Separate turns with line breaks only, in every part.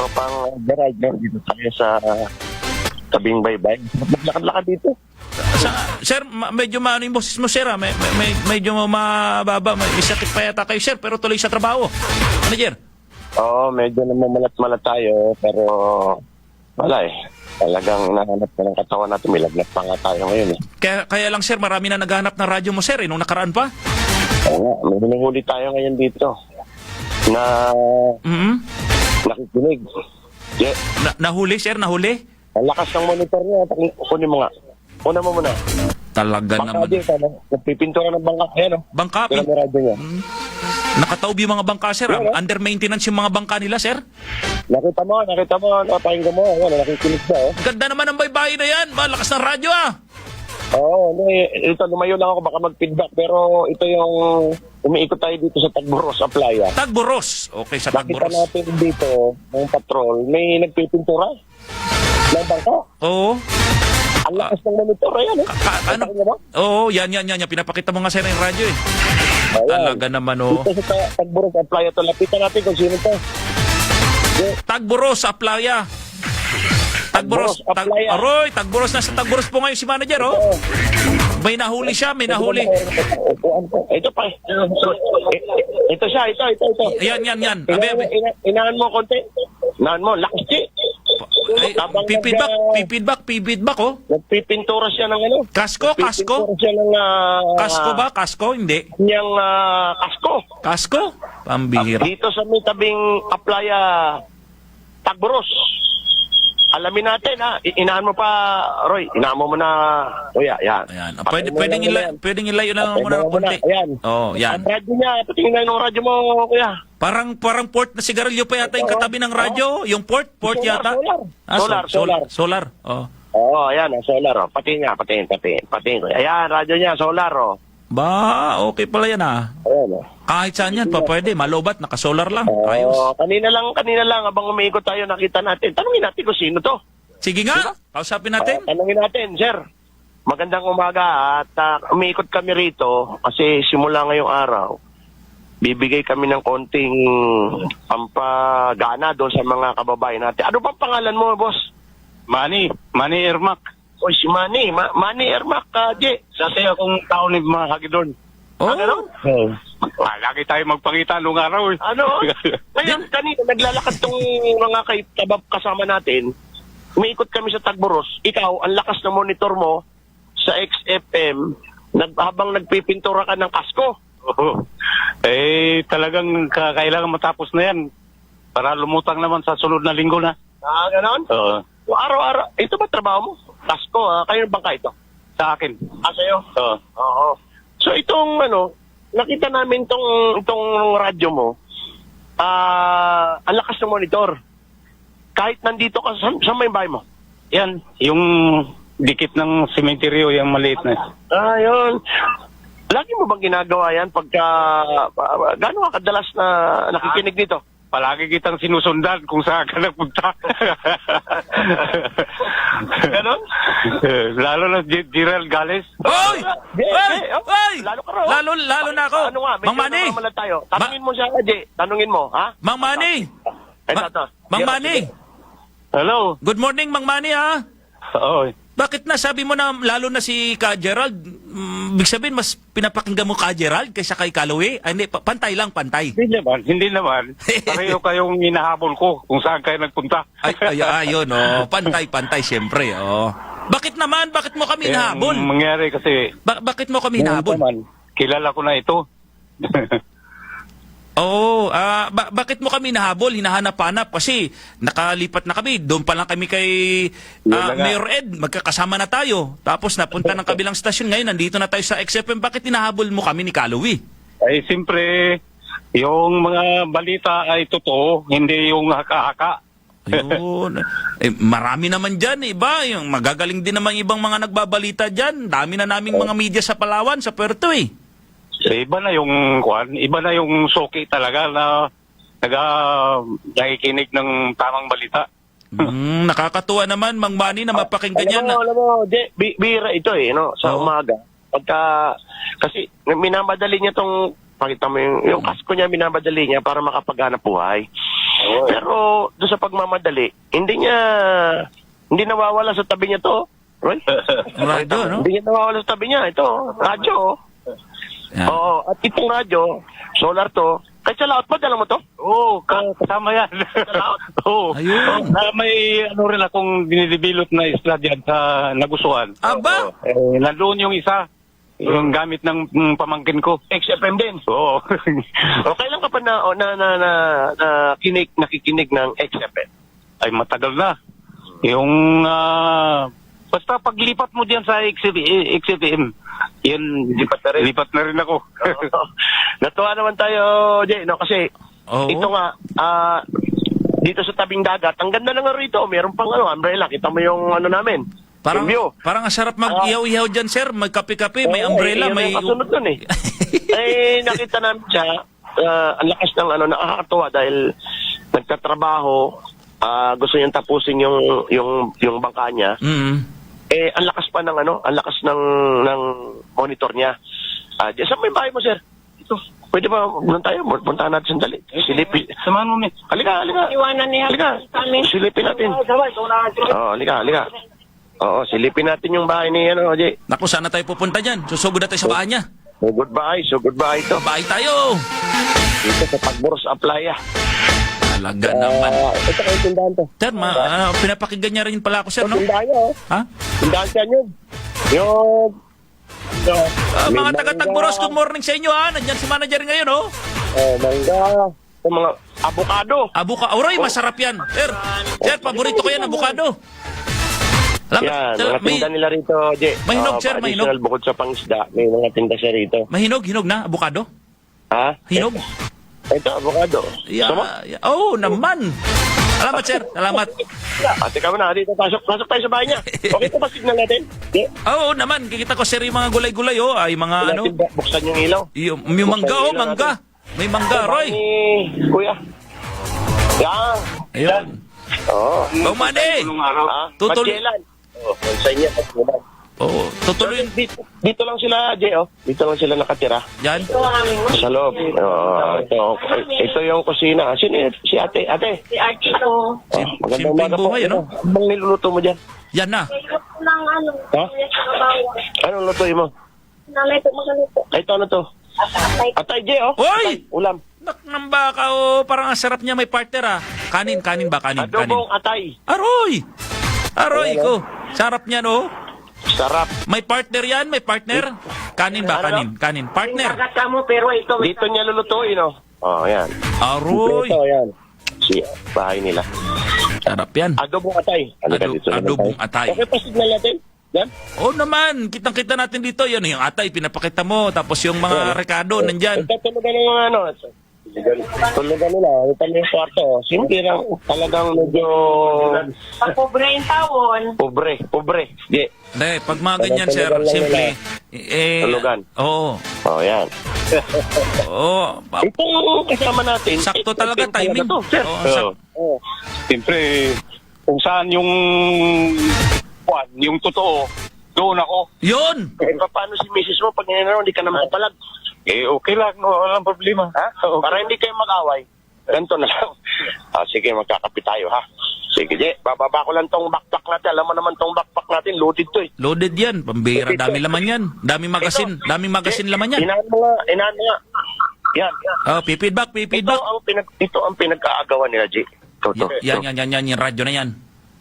tropang Gerald, no? Dito tayo sa tabing baybay. Maglakad-lakad dito.
Sir, medyo maano yung boses mo, sir. Medyo mababa. May sakit pa yata kayo, sir, pero tuloy sa trabaho. Ano, sir?
Oo, medyo namamalat-malat tayo, pero wala eh. Talagang nahanap na ng katawan natin. May lagnat pa nga tayo ngayon eh.
Kaya lang, sir, marami na naghahanap ng radyo mo, sir, nung nakaraan pa.
Oo nga, may hinuhuli tayo ngayon dito na nakikinig. Yeah.
Nahuli, sir, nahuli?
Ang lakas ng monitor niya. Kunin mo nga. Una mo muna.
Talaga
Bangka
naman.
dito, no? Nagpipintura ng bangka. Ayan, no?
Bangka?
Pero may radyo niya.
Nakataob yung mga bangka, sir.
Yeah,
Under maintenance yung mga bangka nila, sir.
Nakita mo, napakinggan mo. Ayan, nakikinig siya, oh.
Ganda naman ang baybayin na yan. Malakas ng radyo, ah.
Oo, ito lumayo lang ako baka mag-feedback pero ito yung umiikot tayo dito sa Tagboros, Aplaya.
Tagboros. Okay, sa
Nakita
Tagboros.
natin dito, ng patrol, may nagpipintura ng bangka.
Oo.
Ang lakas ng monitor, ayan eh.
Ano? Oo, yan. Pinapakita mo nga, sir, yung radyo, eh.
Ayan.
Talaga naman, oh.
Dito sa Tagboros, Aplaya, to lapitan natin kung sino to.
Tagboros, Aplaya. Tagboros,
Aplaya.
Aroy, Tagboros, nasa Tagboros po ngayon si manager, oh. May nahuli siya, may nahuli.
Ito pa. Ito siya, ito.
Yan. Abe.
Inahan mo konti. Inahan mo, lakas di.
Ay, pipidback, oh.
Nagpipintura siya ng ano?
Kasko?
Nagpipintura siya ng...
Kasko ba? Kasko? Hindi.
Niyang kasko.
Kasko? Pambihira.
Dito sa may tabing Aplaya, Tagboros. Alamin natin, ha? Inahan mo pa, Roy. Inahan mo muna. Kuya, yan.
Ayan. Pwedeng ilayo lang muna ng konti.
Ayan.
Oh, yan.
Ang radyo niya. Patingin na yung radyo mo, kuya.
Parang port na sigarilyo pa yata yung katabi ng radyo. Yung port yata. Solar. Oh.
Oo, ayan, solar. Oh. Patingin. Ayan, radyo niya, solar. Oh.
Ba, okay pala yan, ah.
Ayan, oh.
Kahit saan yan, pwede. Malobat, nakasolar lang. Ayos.
Kanina lang, habang umiikot tayo, nakita natin. Tanungin natin kung sino to.
Sige nga, kausapin natin.
Tanungin natin, sir. Magandang umaga at umiikot kami rito kasi simula ngayong araw, bibigay kami ng konting pampagana doon sa mga kababayan natin. Ano bang pangalan mo, boss?
Manny Ermac.
O si Manny Ermac, J.
Dati akong tao ni mga hagidon.
Oh,
Ano?
Lagi tayo magpakita nung araw.
Ano? Ngayon, kanina, naglalakad tong mga kasama natin. Umiikot kami sa Tagboros. Ikaw, ang lakas ng monitor mo sa XFM, habang nagpipintura ka ng kasko.
Oo. Talagang kailangan matapos na yan para lumutang naman sa sunod na linggo na.
Ganon?
Oo.
Araw-araw. Ito ba trabaho mo? Kasko, kayo bangka ito?
Sa akin.
Sa'yo?
Oo.
Oo. So itong nakita namin itong radyo mo, ang lakas ng monitor. Kahit nandito ka, saan may bahay mo?
Yan, yung dikit ng sementeryo, yung maliit na.
Yun. Lagi mo bang ginagawa yan pagka, gaano ka kadalas na nakikinig dito?
Palagi kitang sinusundan kung saan ka nagpunta.
Ganon?
Lalo na Gerald Gales.
Oy!
Lalo ka raw.
Lalo na ako.
Ano nga,
Mang Manny.
tayo. Tanungin mo siya, J. Tanungin mo, ha?
Mang Manny. Mang Manny.
Hello.
Good morning, Mang Manny, ha?
Oo.
Bakit na sabi mo na lalo na si Ka Gerald, ibig sabihin mas pinapakinggan mo Ka Gerald kaysa kay Calloway? Ay, hindi, pantay lang, pantay.
Hindi naman. Pareho kayong hinahabol ko kung saan kayo nagpunta.
Ayun, oh. Pantay, siyempre, oh. Bakit mo kami hinahabol?
Ang mangyari kasi,
Bakit mo kami hinahabol?
kilala ko na ito.
Oo, bakit mo kami nahabol, hinahanap-hanap? Kasi nakalipat na kami, doon pa lang kami kay Mayor Ed, magkakasama na tayo. Tapos napunta ng kabilang stasyon, ngayon nandito na tayo sa XFM. Bakit hinahabol mo kami ni Calloway?
Ay, siyempre, yung mga balita ay totoo, hindi yung haka-haka.
Ayun. Marami naman dyan, iba. Yung magagaling din naman ibang mga nagbabalita dyan. Dami na naming mga media sa Palawan, sa Puerto, eh.
Iba na yung suki talaga na nakikinig ng tamang balita.
Nakakatuwa naman, Mang Manny, na mapakinggan yan.
Alam mo, bira ito sa umaga. Kasi minamadali niya pakita mo yung kasko niya, minamadali niya para makapaghanap buhay. Pero doon sa pagmamadali, hindi nawawala sa tabi niya to. Roy?
Radyo, no?
Hindi niya nawawala sa tabi niya. Ito, radyo.
Yan.
Oo, at itong radyo, solar to. Kahit sa laot pa, dala mo to?
Oo, kasama yan. Oo.
Ayun.
May ano rin akong dinidevelop na isla dyan sa Nagusuan.
Aba!
Nandoon yung isa, yung gamit ng pamangkin ko.
XFM din.
Oo.
O kailan ka pa nakikinig ng XFM?
Ay, matagal na. Yung, basta paglipat mo dyan sa XFM, yan, lipat na rin ako.
Natuwa naman tayo, Jay, no? Kasi
Oo.
ito nga, dito sa tabing dagat, ang ganda na nga rito, meron pang umbrella. Kita mo yung namin.
Parang,
yung view.
parang ang sarap mag-ihaw-ihaw dyan, sir. Magkape-kape, may
Oo,
umbrella,
yun
may...
ang kasunod dun eh. Nakita namin siya, ang lakas ng nakakatuwa dahil nagtatrabaho, gusto niyang tapusin yung bangka niya. Ang lakas pa ng ang lakas ng monitor niya. Saan may bahay mo, sir? Ito. Pwede ba puntahan natin sandali? Silipin.
Samahan mo, Miss.
Halika.
Iwanan niya
Halika.
kami.
Silipin natin. Halika. Oo, silipin natin yung bahay ni Jay.
Naku, sana tayo pupunta dyan. Susugod na tayo sa bahay niya.
So goodbye to.
Bahay tayo!
Dito sa Pagboros Aplaya.
Talaga naman.
Ito kayo tindahan to.
Sir, pinapakinggan niya rin pala ako, sir, no?
Tindahan niyo.
Ha?
Tindahan siya yun. Yung...
Mga taga-Tagboros, good morning sa inyo, ha? Nandyan si manager ngayon, oh.
Mangga. Yung mga avocado.
Auroy, masarap yan. Sir, paborito ko yan, avocado. Alam,
Yan, mga tinda nila rito, Jay.
Mahinog, sir, mahinog.
Additional bukod sa pangisda, may mga tinda siya rito.
Hinog na, avocado.
Ha?
Hinog.
Ito, avocado.
Oo, naman. Salamat, sir. Salamat.
Teka mo na, dito, pasok tayo sa bahay niya. Okay ito ba signal natin? Di.
Oo, naman. Kikita ko, sir, yung mga gulay-gulay, oh. Ay, mga ano.
Buksan yung ilaw.
Yung mangga, oh, mangga. May mangga, Roy.
Kuya. Yan.
Ayun.
Oo.
Bumani. Tutuloy.
Magkailan? Sa inyo, magkailan.
Oo, tutuloy.
Dito lang sila, Jay, oh. Dito lang sila nakatira.
Yan.
Sa loob. Ito yung kusina. Sino yun? Si ate.
Si Archie to.
Magandang umaga po.
buhay, ano?
Ano bang niluluto mo dyan?
Yan na.
Ng
Ha?
bawa.
Anong lutuin mo?
Nanay to, magaluto.
Ito, ano to? Atay, Jay, oh.
Hoy!
Atay, ulam.
Naknang baka, oh. Parang ang sarap niya, may partner, ah. Kanin ba? Kanin.
Adobong atay.
Aroy! Aroy ko. Sarap niya, no?
Sarap.
May partner yan? May partner? Kanin ba? Kanin. Partner.
Kagat mo, pero ito.
Dito niya lulutuin, oh. Oh, yan.
Aroy!
Ito, yan. Si bahay nila.
Sarap yan.
Adobong atay.
Adobong atay.
Okay pa signal natin? Yan?
Oo naman, kitang-kita natin dito. Yan, yung atay, pinapakita mo. Tapos yung mga rekado, nandyan.
Ito, tulugan ng mga tulugan nila. Ito na yung kwarto. Hindi lang talagang medyo
Pag pobre yung tawon.
pobre. Di.
Hindi, pag mga ganyan, sir,
Tulugan lang
simple.
Tulugan.
Oo.
Oh, yan.
Oo.
Itong kasama natin.
Sakto talaga, timing.
To, sir.
Oo,
Oo. Siyempre, kung saan yung totoo, doon ako.
Yun!
Paano si misis mo pag hindi ka na makapalag?
Okay lang, no, walang problema.
Ha? Para hindi kayo mag-away. Ganito na lang. Sige, magkakapi tayo, ha? Sige, Je. Bababa ko lang tong backpack natin. Alam mo naman tong backpack natin. Loaded to, eh.
Loaded yan. Pambira, dami laman yan. Daming magasin laman yan.
Inahan mo nga. Yan.
Oh, feedback.
Ito ang pinag-aagawan nila, Je.
Yan, yung radyo na yan.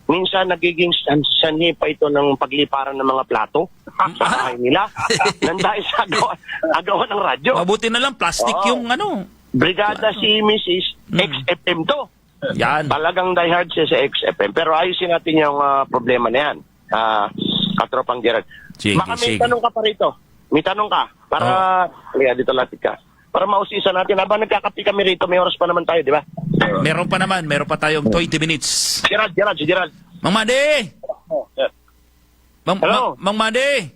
Minsan nagiging sanhi pa ito ng pagliparan ng mga plato sa bahay nila. Nandahil sa agawan ng radyo.
Mabuti na lang, plastic yung ano.
Brigada si Mrs. XFM to.
Yan.
Talagang diehard siya sa XFM. Pero ayusin natin yung problema na yan. Katropang Gerald.
Sige,
Baka may
sige.
tanong ka pa rito. May tanong ka. Para, dito lapit ka. Para mausisa natin. Habang nagkakapi kami rito, may oras pa naman tayo, di ba?
Meron pa tayong 20 minutes.
Si Gerald.
Mang Made!
Hello?
Mang Made!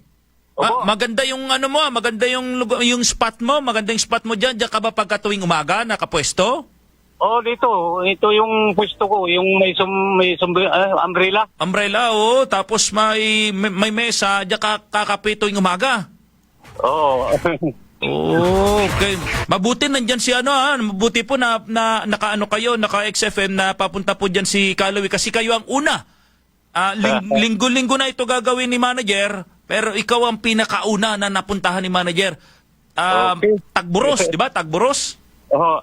Opo.
Maganda yung ano mo, maganda yung spot mo, maganda yung spot mo diyan ka ba pagka tuwing umaga nakapwesto?
Oh, dito. Ito yung pwesto ko. Yung may umbrella.
Umbrella, oh. Tapos may mesa, diyan ka kakape tuwing umaga.
Oo.
Okay. Mabuti nandyan si mabuti po na naka-ano kayo, naka-XFM na papunta po dyan si Kalawi kasi kayo ang una. Linggo-linggo na ito gagawin ni manager, pero ikaw ang pinakauna na napuntahan ni manager.
Okay.
Tagburos, di ba? Tagburos?
Oo.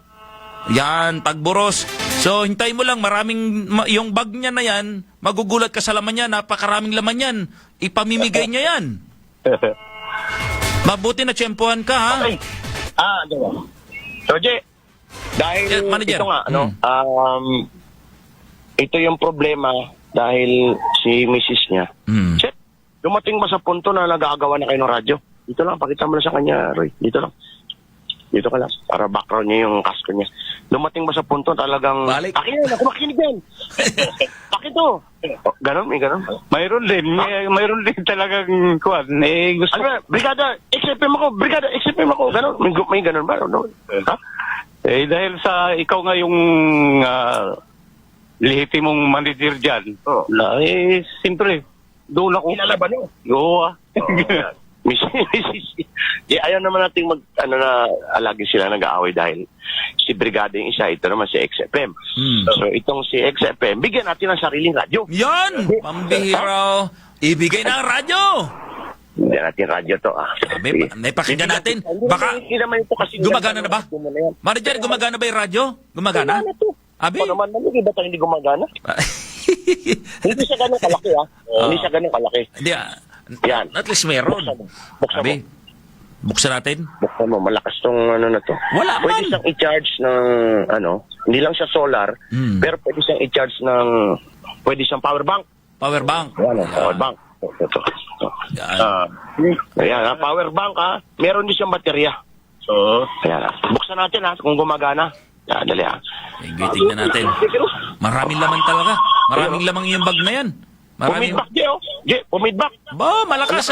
Yan, Tagburos. So, hintay mo lang, yung bag niya na yan, magugulat ka sa laman niya, napakaraming laman yan. Ipamimigay niya yan. Mabuti na tsempuhan ka, ha?
Okay. Ano? So, Jay, dahil
Yeah, manager.
ito nga, ito yung problema dahil si Mrs. niya. Check, dumating ba sa punto na nagagawa na kayo ng radyo? Dito lang, pakita mo na sa kanya, Roy. Dito lang. Dito ka lang. Para background niya yung kasko niya. Dumating ba sa punto talagang...
Balik.
Akin yan, ako makinig yan. Bakit to? Ganon, may ganon.
Mayroon din talagang kuwan. Gusto
Ano ba, Brigada, XFM ako, ganon. May ganon ba? No? Ha?
dahil sa ikaw nga yung lehitimong manager dyan.
Oo.
Siyempre, doon ako.
Ilalaban niyo.
Oo.
Ayaw naman nating alagi sila nag-aaway dahil si Brigada yung isa, ito naman si XFM. So itong si XFM, bigyan natin ng sariling radyo.
Yan! Pambihira. Ibigay na ang radyo!
Bigyan natin radyo to.
Sabi, naipakinggan natin. Baka
Hindi naman ito kasi...
gumagana na ba? Manager, gumagana ba yung radyo? Gumagana? Abi?
Ano naman, hindi ba ito hindi gumagana? Hindi siya ganun kalaki, Hindi siya ganun kalaki.
Hindi,
Yan.
at least meron.
Buksan mo.
Abi, buksan natin.
Buksan mo, malakas tong na to.
Wala
Pwede
man.
siyang i-charge ng, hindi lang siya solar, pero pwede siyang i-charge ng, pwede siyang power bank.
Power bank.
Power bank. Ito.
Yan.
Ayan, power bank, meron din siyang baterya. So, ayan, buksan natin, kung gumagana. Yan, dali,
Tingnan natin. Maraming laman talaga. Maraming lamang yung bag na yan. Maraming...
Pumidback, Jay, Jay, pumidback.
Ba, malakas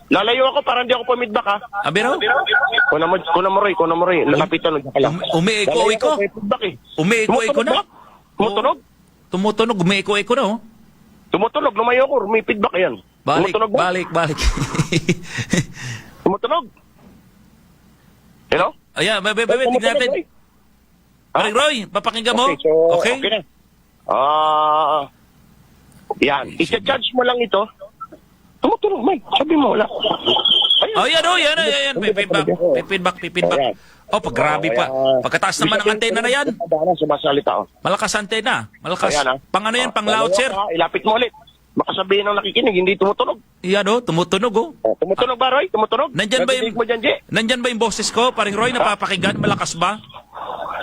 Lalayo ako para hindi ako pumidback,
Abi raw?
Kuna mo, Roy. Lapitan, nagkakala.
Umiiko-iko. Umiiko-iko na.
Tumutunog?
Tumutunog, umiiko-iko na, oh.
Tumutunog, lumayo ako, rumipidback yan.
Balik,
Tumutunog ba?
balik.
Tumutunog? Hello?
Ayan, tignan natin. Paring Roy, papakinggan mo?
Okay, so,
Okay?
na. Yan, i-charge mo lang ito. Tumutunog, Mike. Sabi mo, wala.
Oh, yan. Feedback.
Ayan.
Oh, pag grabe pa. Pagkataas naman ng antena na yan.
Sumasalita,
Malakas antena. Malakas.
Ayan,
Pang ano yan, pang loud, sir.
Ilapit mo ulit. Baka sabihin ng nakikinig, hindi tumutunog.
Yan, oh, tumutunog, oh.
Tumutunog ba, Roy? Tumutunog?
Nandyan ba yung...
Nadidig mo dyan, Jay?
Nandyan ba yung boses ko, paring Roy, napapakinggan? Malakas ba?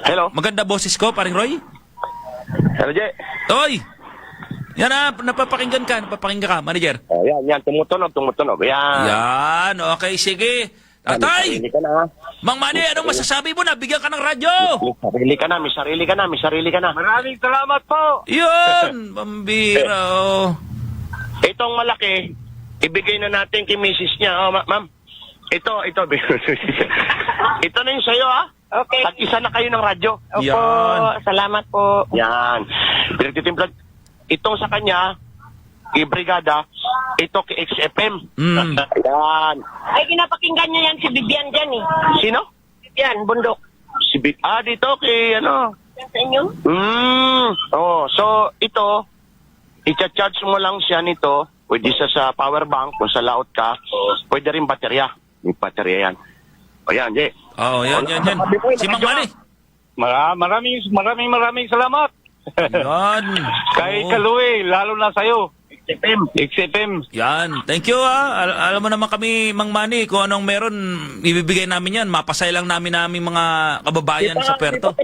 Hello?
Maganda boses ko, paring Roy?
Hello, Jay?
Oy! Yan napapakinggan ka, manager.
Yan, tumutunog. Yan.
Yan, okay, sige. Tatay!
Sarili ka na,
Mang Manny, anong masasabi mo na? Bigyan ka ng radyo!
May sarili ka na.
Maraming salamat po.
Yun! Pambira, oh.
Itong malaki, ibigay na natin kay misis niya. Ma'am. Ito. Ito na yung sayo,
Okay.
At isa na kayo ng radyo.
Yan.
Salamat po.
Yan. Pinagtitimplag. Itong sa kanya, kay Brigada, ito kay XFM. Yan.
Ay, pinapakinggan niya yan si Bibian dyan eh.
Sino?
Bibian, bundok.
Dito kay
Yan sa inyo?
So, ito, i-charge mo lang siya nito. Pwede siya sa power bank, kung sa laot ka. Pwede rin baterya. May baterya yan. O yan, Jay.
Oh, yan. Si Mang Manny.
Maraming salamat.
Yan.
Kay
Oo.
Kaluwi, lalo na sa'yo. XFM.
Yan. Thank you, alam mo naman kami, Mang Manny, kung anong meron, ibibigay namin yan. Mapasay lang namin mga kababayan sa Puerto.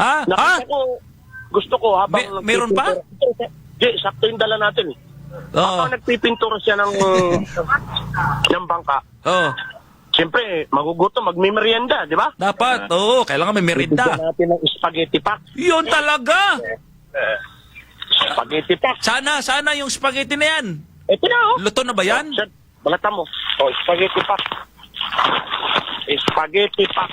Ha?
Nakita ko, gusto ko habang...
Meron pa?
Jay, sakto yung dala natin.
Oo.
Habang nagpipintura siya ng bangka, siyempre, magugutom, magmimerienda, di ba?
Dapat, kailangan may merinda.
Bigyan natin ng spaghetti pack.
Yun talaga.
Spaghetti pack.
Sana yung spaghetti na yan.
Ito na,
Luto na ba yan?
Sir, balatan mo. Spaghetti pack. Spaghetti pack.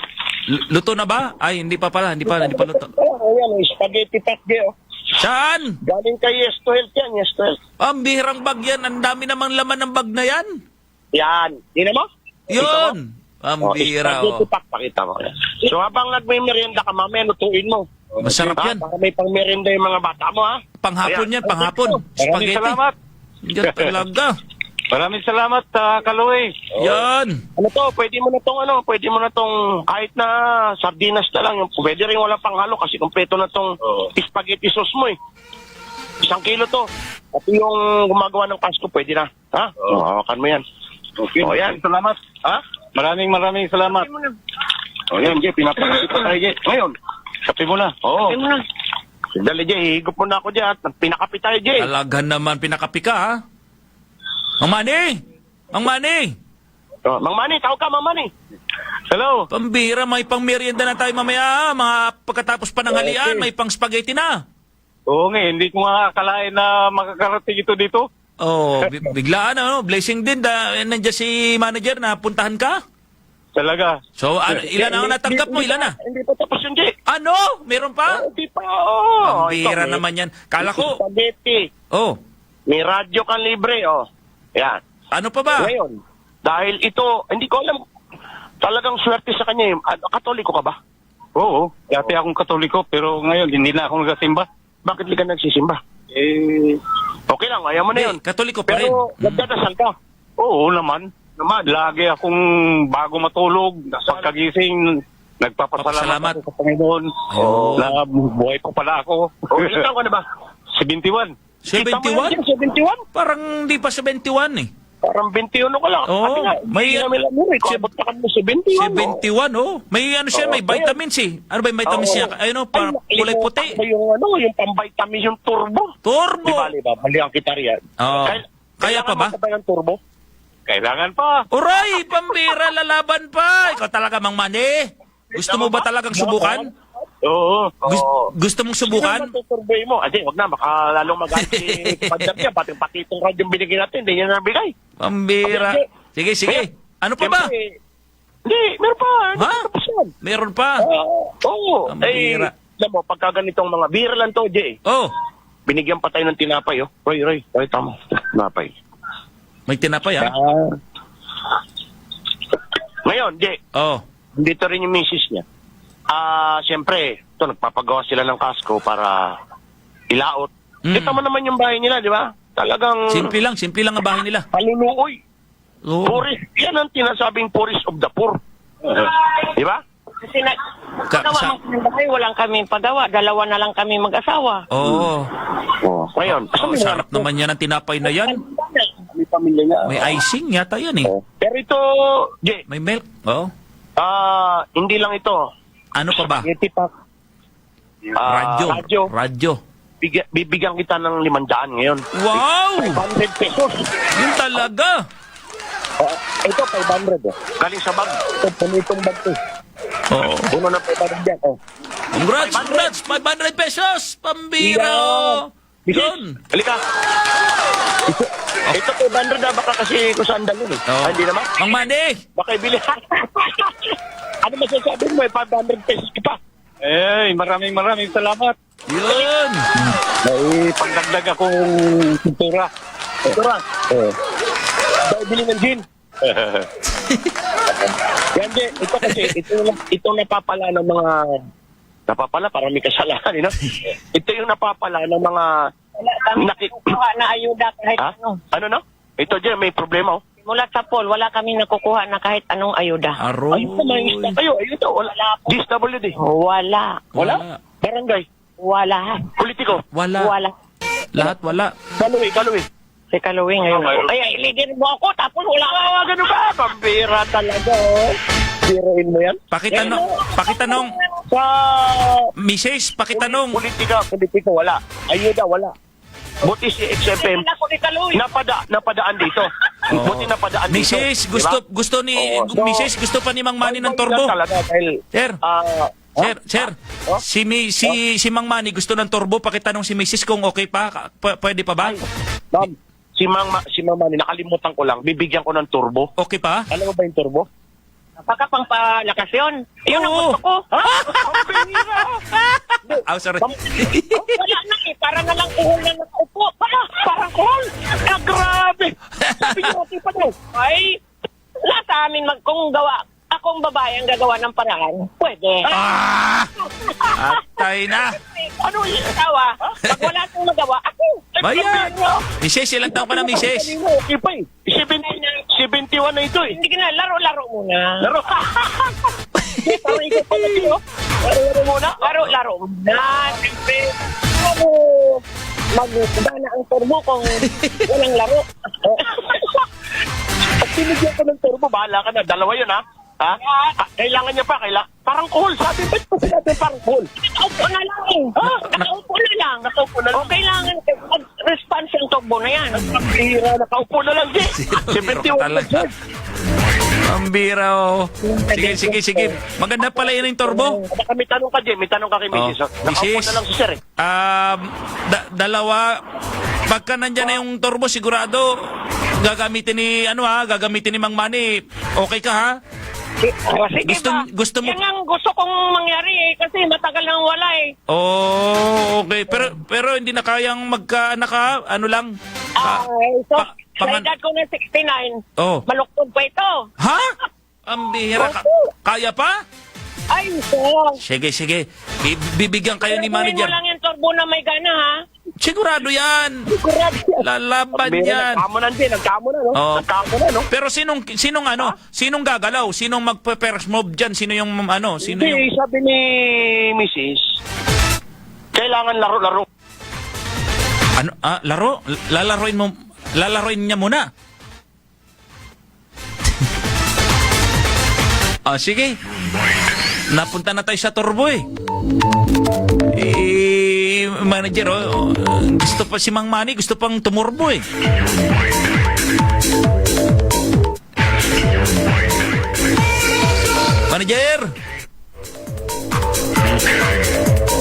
Luto na ba? Ay, hindi pa luto.
Ayan, spaghetti pack, Jay,
Saan?
Galing kay Yes to Health yan, Yes to Health.
Ang bihirang bag yan. Ang dami namang laman ng bag na yan.
Yan. Tingnan mo?
Yun. Pambira,
spaghetti pack, pakita mo. So habang nagme-merienda ka, mamaya lutuin mo.
Masarap yan.
Baka may pang-merienda yung mga bata mo, ha?
Panghapon yan, panghapon.
Maraming
Spaghetti.
salamat.
Yan talaga.
Maraming salamat, Kaloy.
Yan.
Ano to, pwede mo na tong kahit na sardinas na lang, yung pwede rin wala panghalo kasi kumpleto na tong spaghetti sauce mo eh. 1 kilo to. At yung gumagawa ng Pasko, pwede na. Ha? Hawakan mo yan.
Okay,
yan.
salamat.
Ha?
Maraming salamat.
O yan, Jay, pinapakasip pa tayo, Jay. Ngayon,
Kape mo na.
oo.
Sabi mo na.
Dali, Jay, higop mo na ako dyan at pinakapi tayo, Jay.
Talaga naman, pinakapi ka, ha? Mang Manny! Mang Manny!
Mang Manny, tawag ka, Mang Manny.
Hello.
Pambira, may pang merienda na tayo mamaya, ha? Mga pagkatapos pa ng halian, may pang spaghetti na.
Oo nga, hindi ko nga akalain na makakarating ito dito.
Oh, biglaan, ano? Blessing din, nandiyan si manager na puntahan ka.
Talaga.
So, ilan ang natanggap mo? Ilan na?
Hindi pa tapos yun, Jay.
Ano? Meron pa?
Hindi pa, oo.
Pambira
Ito,
naman yan. Kala ko,
spaghetti.
oh,
May radyo kang libre, oh. Yan.
ano pa ba?
Ngayon, dahil ito, hindi ko alam, talagang swerte sa kanya. Katoliko ka ba?
Oo. Dati akong Katoliko, pero ngayon hindi na ako nagsimba.
Bakit di ka nagsisimba? Okay lang, ayaw mo na yun.
Katoliko pa rin.
Pero, nagdadasal ka.
Oo naman. Lagi akong bago matulog, pagkagising,
Papasalamat.
nagpapasalamat ako sa Panginoon
Oo.
na buhay pa pala ako.
Ilan taon ka na ba?
71.
71?
71?
Parang di pa 71 eh.
Parang 21 ka lang.
Oo,
Ate nga,
may-
hindi namin alam kung abot na kami 71.
71, oh. May ano siya, may
Oo,
vitamins eh. Ano ba yung vitamins niya? Ayun, parang kulay puti.
Yung pang-vitamin, yung turbo.
Turbo!
Di ba? Mali ang kita riyan.
Oo. Kaya pa ba?
Kailangan mo ba yung turbo?
Kailangan pa.
Uray, pambira, lalaban pa. Ikaw talaga, Mang Manny. Gusto mo ba talagang subukan?
Oo.
Gusto mong subukan?
Hindi naman tuturboy mo. Ate, wag na. Baka lalong mag-aati pandam niya. Pati itong radyo yung binigyan natin. Hindi niya nabigay.
Pambira. Sige, sige. Ano pa ba?
Siyempre, hindi, meron pa. Hindi
Ha?
pa tapos yan.
Meron pa.
Oo.
Ang
Eh,
bira.
alam mo, pagka ganitong mga bira lang to, Jay.
Oh,
Binigyan pa tayo ng tinapay, oh. Roy, tama. Tinapay.
may tinapay ah.
Ngayon, Jay,
Oh.
dito rin yung misis niya. Siyempre, ito, nagpapagawa sila ng kasko para ilaot. Kita mo naman yung bahay nila, di ba? Talagang
Simple lang ang bahay nila.
paluluoy.
Oh.
Purist. Yan ang tinasabing purist of the poor. Di ba?
Kasi pagawa man kami, walang kami pagawa. Dalawa na lang kami mag-asawa.
Oh.
Ngayon,
Oh, sarap naman yan ang tinapay na yan.
May pamilya niya.
May icing yata yan eh.
Pero ito, Jay,
May milk. Oh.
hindi lang ito.
Ano pa ba?
Spaghetti pack.
Radyo. Radyo.
Bibigyan kita ng 500 ngayon.
Wow!
500 pesos.
Yun talaga.
Ito, 500. Galing sa bag. Ito, punitong bag to.
Oo.
Puno na 500 yan.
Congrats! 500 pesos! Pambira! oh. Yun.
Halika. Ito 500 baka kasi kung saan dalhin eh.
Oh.
Hindi naman.
Mang Manny!
Baka ibili. Ano masasabi mo eh, 500 pesos ka pa.
Maraming salamat.
Yun!
May pagdagdag akong pintura.
Ito ra. Baka ibili ng gin. Yan, Jay. Ito kasi, ito napapala ng mga... Napapala, parang may kasalanan, you know? Ito yung napapala ng mga...
Wala kami nakukuha na ayuda kahit
Ha?
ano.
Ano no? Ito, Jay, may problema, oh.
Mula sa poll, wala kami nakukuha na kahit anong ayuda.
Aroy.
Ayun na, may isda kayo. Ayun to, wala. DSWD.
Wala.
Wala? Barangay.
Wala.
Politiko.
Wala.
Wala.
Lahat wala.
Kaluwi.
Si Kaluwi ngayon. Ay, leader mo ako, tapos wala ka.
Ganun ba? Pambira talaga, oh. Biruin mo yan?
Pakitanong,
Sa...
Mrs. Pakitanong.
Politiko, wala. Ayuda, wala. Buti si XFM,
Ako ni Kaluwi.
napadaan dito. Buti napadaan dito.
Mrs. gusto ni
Oo, so-
Mrs. gusto pa ni Mang Manny ng turbo.
Talaga, dahil...
Sir. Sir.
Oh?
Si Mang Manny gusto ng turbo. Pakitanong si Mrs. kung okay pa. Pwede pa ba?
Ma'am, si Mang Manny, nakalimutan ko lang, bibigyan ko ng turbo.
Okay pa?
Alam mo ba yung turbo?
Baka pang palakas yun. Yun ang
Oo.
gusto ko.
Sorry.
Wala na eh. Para na lang kuhol na nakaupo. Parang kuhol.
Grabe! Sabi niyo, okay pa daw.
Ay, wala sa amin kung gawa. kung babae ang gagawa ng paraan, pwede.
Ah! Atay na.
Ano yung asawa? Pag wala siyang magawa, ako.
Bayan. Misis, ilang taon ka na, Misis?
Okay pa eh. 71 na ito eh.
Hindi ka na, laro-laro muna.
Laro. Parang ikaw pala dito. Laro muna.
Laro-laro muna. Siyempre, ano, magdana ang turbo kung walang laro.
Pag tinigyan ka ng turbo, bahala ka na. Dalawa yun ha. Ha? Kailangan niya pa. Parang cool. Sabi ba't pa sinabi parang cool?
Nakaupo na lang eh. Nakaupo na lang.
Nakaupo na lang.
O kailangan mag-response yung turbo na yan.
Bira, nakaupo na lang din.
Biro ka talaga. Ang bira, oh. Sige. Maganda pala yun yung turbo.
Baka may tanong ka, Jay. May tanong ka kay Mrs.
Oh,
Nakaupo
Mrs.
na lang si Sir eh.
Dalawa, pagka nandyan na yung turbo, sigurado, gagamitin ni Mang Manny. Okay ka, ha?
Sige
Gusto mo...
Yan ang gusto kong mangyari eh. Kasi matagal nang wala eh.
Oh, okay. Pero hindi na kayang magkaanak, ha? Ano lang?
Sa edad ko na 69,
Oh.
maluktog pa ito.
Ha? Ang bihira ka. Kaya pa?
Ay, so.
Sige. Bibigyan kayo ni manager.
mo lang yung turbo na may gana, ha?
Sigurado yan. Lalaban yan.
Nagkamo na, no?
Oh.
Nagkamo na, no?
Pero sinong gagalaw? Sinong magpe-first move dyan? Sino yung sino
Hindi,
yung...
sabi ni Mrs. Kailangan laro-laro.
Ano? Laro? Lalaroin niya muna. Sige. Napunta na tayo sa turbo eh. Manager, gusto pa si Mang Manny, gusto pang tumurbo eh. Manager!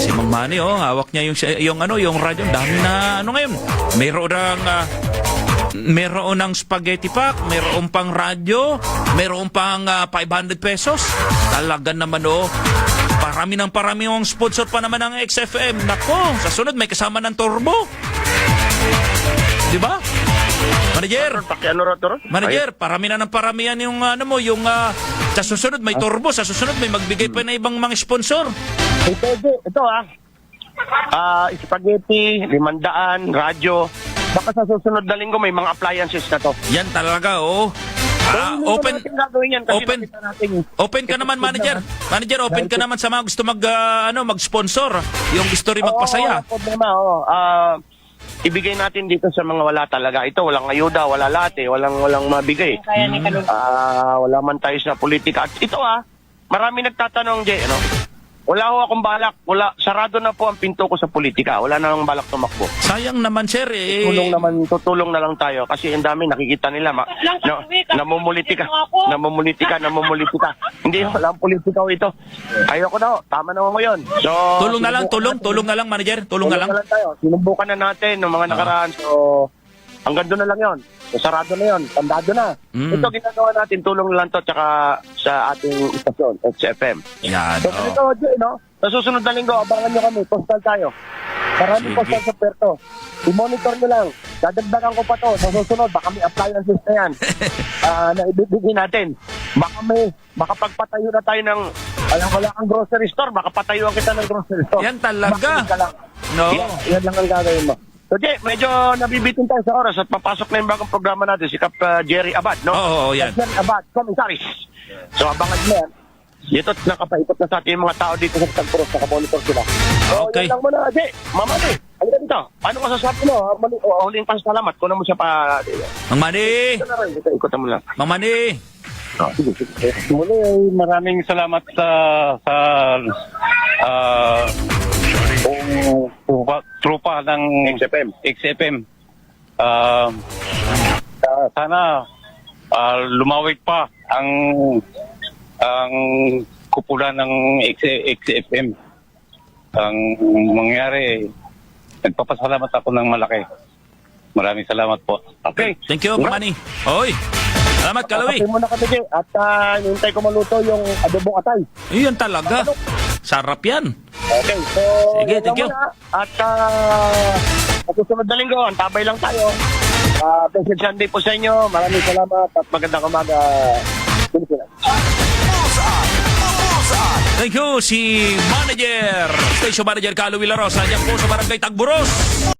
Si Mang Manny, hawak niya yung radyo. Dami na, ngayon. Mayroon ng spaghetti pack, mayroon pang radyo, mayroon pang 500 pesos. Talaga naman, parami ang sponsor pa naman ng XFM. Nako, sa sunod may kasama ng turbo. Di ba? Manager, Manager, parami yan yung sa susunod may turbo, sa susunod may magbigay pa na ibang mga sponsor.
Ito spaghetti, 500, radyo. Baka sa susunod na linggo may mga appliances na to.
Yan talaga, open ka naman, manager. Manager, open ka naman sa mga gusto mag-sponsor. Yung gusto rin magpasaya.
Ibigay natin dito sa mga wala talaga. Ito, walang ayuda, wala lahat walang mabigay.
Kaya ni Kalun.
Wala man tayo sa politika. At ito marami nagtatanong, Jay, wala ho akong balak. Sarado na po ang pinto ko sa politika. Wala na akong balak tumakbo.
Sayang naman, sir.
Tutulong na lang tayo. Kasi ang dami, nakikita nila. Namumulitika. Hindi, walang politika ho ito. Ayoko na ho. Tama na ho ngayon. So,
Tulong na lang, manager. Tulong na lang.
Tayo. Sinubukan na natin ng mga nakaraan. So, hanggang doon na lang yon. So, sarado na yon. Tandado na. Ito ginagawa natin. Tulong na lang to. Tsaka sa ating istasyon, XFM.
Yan,
So, ganito, Jay, sa susunod na linggo, abangan nyo kami. Postal tayo. Maraming
Sige.
postal sa Puerto. I-monitor nyo lang. Dadagdagan ko pa to. Sa susunod, baka may appliances na yan. Na ibibigay natin. Baka pagpatayo na tayo ng, wala kang grocery store, baka patayuan kita ng grocery store.
Yan talaga.
Makinig ka lang.
No.
Yan lang ang gagawin mo. So, Jay, medyo nabibitin tayo sa oras at papasok na yung bagong programa natin, si Kap Jerry Abad, no?
Oo, yan.
Jerry Abad, komisaris. So, abangan mo yan. Dito, nakapaikot na sa atin yung mga tao dito sa Tagpuros, nakamonitor sila. So,
Okay.
yan lang muna, Jay. Mama, ano dito? Paano ka sasabi mo? Huling pasalamat. Kunan mo siya pa.
Mang Manny!
Ito na rin, ikutan mo lang.
Mang Manny!
Sige.
Muli ay maraming salamat sa trupa ng XFM. Sana lumawig pa ang kupulan ng XFM. Ang mangyari, nagpapasalamat ako ng malaki. Maraming salamat po.
Okay.
Thank you, Mang Manny. Oy! Salamat, Kalawi.
Kape muna kami, Jay. At hinintay ko maluto yung adobong atay.
Yan talaga. Sarap yan.
Okay, so...
Sige,
yan
thank
lang
you.
muna. At sa susunod na linggo, antabay lang tayo. Blessed Sunday po sa inyo. Maraming salamat at magandang umaga. Pilipinas.
Thank you, si Manager, Station Manager Carlo Villarosa, dyan po sa Barangay Tagburos.